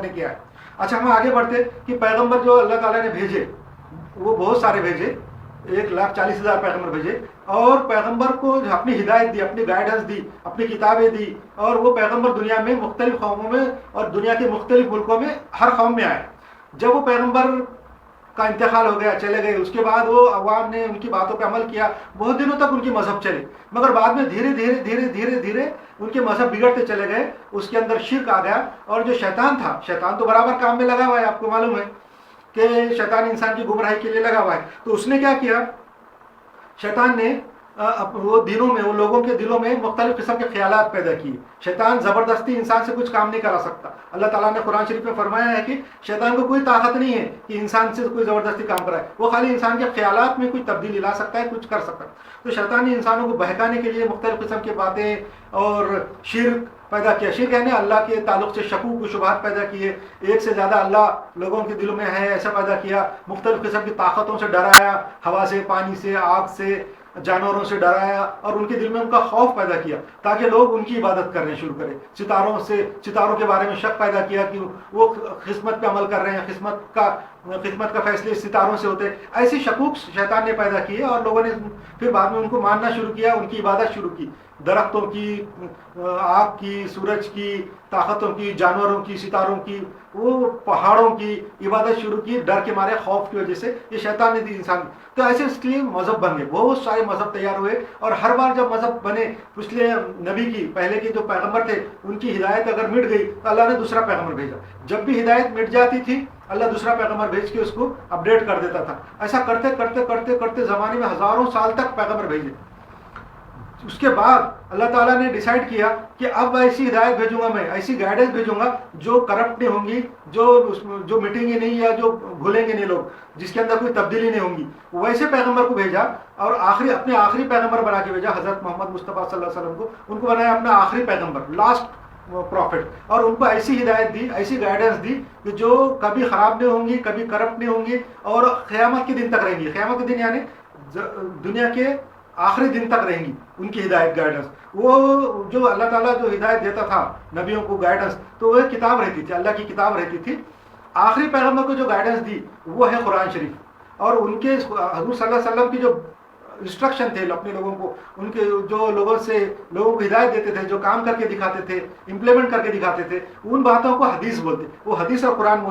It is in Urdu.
نے کیا ہے. اچھا ہم آگے بڑھتے کہ پیغمبر جو اللہ تعالیٰ نے بھیجے وہ بہت سارے بھیجے, 1,40,000 پیغمبر بھیجے, اور پیغمبر کو اپنی ہدایت دی, اپنی گائیڈنس دی, اپنی کتابیں دی, اور وہ پیغمبر دنیا میں مختلف قوموں میں اور دنیا کے مختلف ملکوں میں ہر قوم میں آئے. جب وہ پیغمبر کا انتقال ہو گیا, چلے گئے, اس کے بعد وہ عوام نے ان کی باتوں پہ عمل کیا, بہت دنوں تک ان کی مذہب چلے, مگر بعد میں دھیرے دھیرے دھیرے دھیرے دھیرے ان کے مذہب بگڑتے چلے گئے, اس کے اندر شرک آ گیا. اور جو شیطان تھا, شیطان تو برابر کام میں لگا ہوا ہے, آپ کو معلوم ہے کہ شیطان انسان کی گمراہی کے لیے لگا ہوا ہے. تو اس نے کیا کیا, شیطان نے وہ دلوں میں, وہ لوگوں کے دلوں میں مختلف قسم کے خیالات پیدا کیے. شیطان زبردستی انسان سے کچھ کام نہیں کرا سکتا. اللہ تعالیٰ نے قرآن شریف میں فرمایا ہے کہ شیطان کو کوئی طاقت نہیں ہے کہ انسان سے کوئی زبردستی کام کرائے, وہ خالی انسان کے خیالات میں کچھ تبدیلی لا سکتا ہے, کچھ کر سکتا ہے. تو شیطان نے انسانوں کو بہکانے کے لیے مختلف قسم کی باتیں اور شرک پیدا کیا. شرک یعنی اللہ کے تعلق سے شکوک و شبہات پیدا کیے, ایک سے زیادہ اللہ لوگوں کے دلوں میں ہے ایسا پیدا کیا. مختلف قسم کی طاقتوں سے ڈرایا, ہوا سے, پانی سے, آگ سے, جانوروں سے ڈرایا, اور ان کے دل میں ان کا خوف پیدا کیا تاکہ لوگ ان کی عبادت کرنے شروع کریں. ستاروں کے بارے میں شک پیدا کیا کہ وہ قسمت پہ عمل کر رہے ہیں, قسمت کا فیصلے ستاروں سے ہوتے. ایسی شکوک شیطان نے پیدا کیے, اور لوگوں نے پھر بعد میں ان کو ماننا شروع کیا, ان کی عبادت شروع کی. درختوں کی, آگ کی, سورج کی, طاقتوں کی, جانوروں کی, ستاروں کی, وہ پہاڑوں کی عبادت شروع کی, ڈر کے مارے, خوف کی وجہ سے. یہ شیطان نے دی انسان. تو ایسے اس لیے مذہب بن گئے, بہت سارے مذہب تیار ہوئے, اور ہر بار جب مذہب بنے, پچھلے نبی کی, پہلے کے جو پیغمبر تھے, ان کی ہدایت اگر مٹ گئی تو اللہ نے دوسرا پیغمبر بھیجا. جب بھی ہدایت مٹ جاتی تھی, اللہ دوسرا پیغمبر بھیج کے اس کو اپڈیٹ کر دیتا تھا. ایسا کرتے کرتے کرتے کرتے زمانے میں ہزاروں سال تک پیغمبر بھیجے. اس کے بعد اللہ تعالیٰ نے ڈیسائیڈ کیا کہ اب ایسی ہدایت بھیجوں گا, میں ایسی گائیڈنس بھیجوں گا جو کرپٹ نہیں ہوں گی, جو مٹیں گی نہیں, یا جو بھولیں گے نہیں لوگ, جس کے اندر کوئی تبدیلی نہیں ہوں گی. ویسے پیغمبر کو بھیجا, اور اپنے آخری پیغمبر بنا کے بھیجا, حضرت محمد مصطفیٰ صلی اللہ علیہ وسلم کو. ان کو بنایا اپنا آخری پیغمبر, لاسٹ پروفٹ, اور ان کو ایسی ہدایت دی, ایسی گائیڈنس دی کہ جو کبھی خراب نہیں ہوں گی, کبھی کرپٹ نہیں ہوں گی, اور قیامت کے دن تک رہیں گی. قیامت کے دن یعنی دنیا کے آخری دن تک رہیں گی ان کی ہدایت, گائیڈنس. وہ جو اللہ تعالیٰ جو ہدایت دیتا تھا نبیوں کو, گائیڈنس, تو وہ کتاب رہتی تھی, اللہ کی کتاب رہتی تھی. آخری پیغمبر کو جو گائیڈنس دی وہ ہے قرآن شریف, اور ان کے حضور صلی اللہ علیہ وسلم کی جو انسٹرکشن تھے اپنے لوگوں کو, ان کے جو لوگوں کو ہدایت دیتے تھے, جو کام کر کے دکھاتے تھے, امپلیمنٹ کر کے دکھاتے تھے, ان باتوں کو حدیث بولتے. وہ حدیث اور قرآن